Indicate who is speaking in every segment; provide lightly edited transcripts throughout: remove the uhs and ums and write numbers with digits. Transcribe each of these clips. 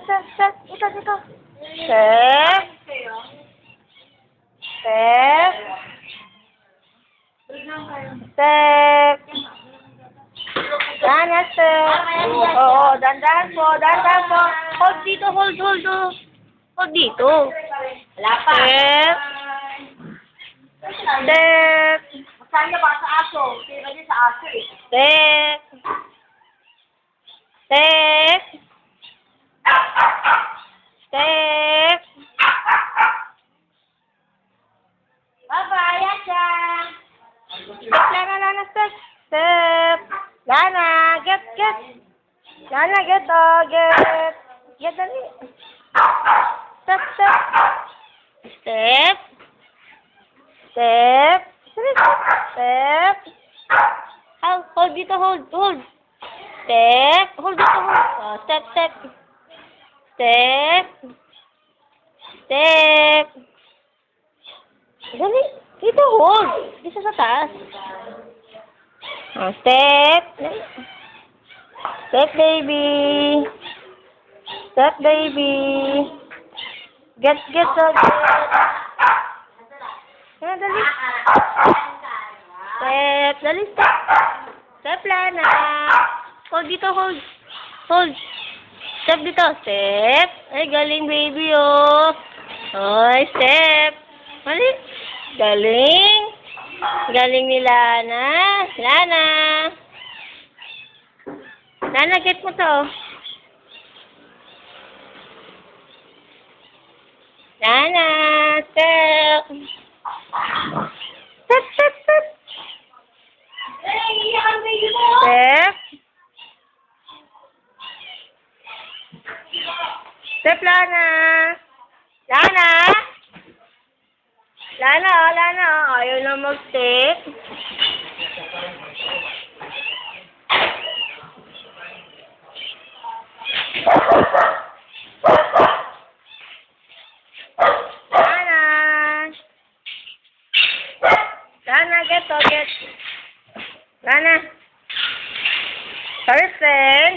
Speaker 1: step, step. Ito, dito. Step. Step. Step. Yan, step. Oo, dandan po, dandan po. Hold dito, hold, hold, hold. Hold dito.
Speaker 2: Wala pa.
Speaker 1: Step. Step.
Speaker 2: Saan ba sa aso? Sino din sa aso eh.
Speaker 1: Step. Step. Step.
Speaker 2: Bye-bye, Asha.
Speaker 1: Step, Lana, Lana, step. Step. Lana, get, get. Lana, get, get. Get, dali. Step, step. Step. Step. Step. Hold dito, hold, hold. Step. Hold dito, hold. Oh, step, step. Step. Step. Dali. Dito, hold. Dito sa taas. Oh, step. Step, baby. Step, baby. Get, get, get. Yan, dali. Step. Dali, step. Step, Lana. Hold dito, hold. Hold. Step dito. Step. Ay, galing, baby, oh. Ay, step. Mali. Galing. Galing ni Lana. Lana. Lana, get mo to. Lana, step. Step, step, step. Step. Step, Lana. Lana. Lana, oh, Lana, oh. Ayaw na mag-step. Lana. Lana, get, oh, get. Lana. Person.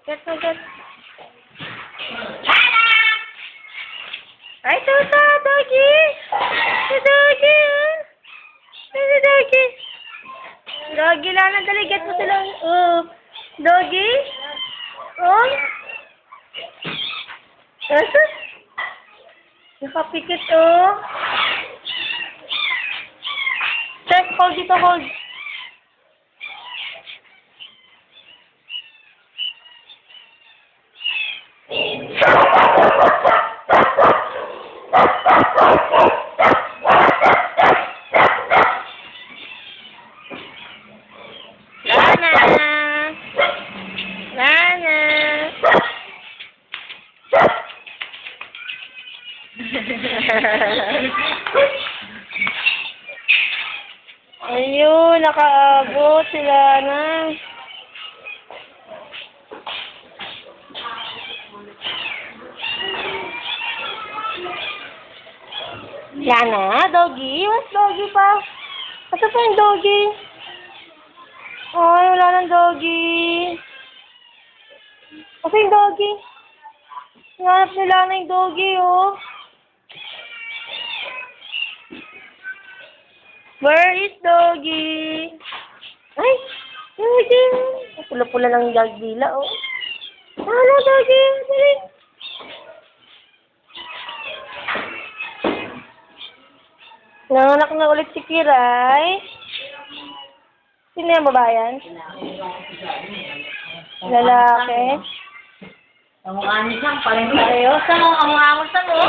Speaker 1: Get, oh, get. Ay, ito, doggy. Si doggy, ah. Si doggy. Doggy, Lana, dali, get mo sila. Oh, doggy. Oh. Asa? Nakapikit, oh. Step, hold dito, hold. Lana. Lana. Ayun, nakaabot si Lana. Lana, doggy? What's doggy pa? Asa pa yung doggy? Ay, wala nang doggy. Asa yung doggy? Hinanap ni Lana yung doggy, oh. Where is doggy? Ay, doggy. Pula-pula lang yung dila, oh. Ano, doggy? Dali. Nanganak na ulit si Kiray. Sino yung babayan? Lalaki.
Speaker 2: Ang mukha niya siyang pareho. Pareho. Saan mo? Ang mukha mo saan mo?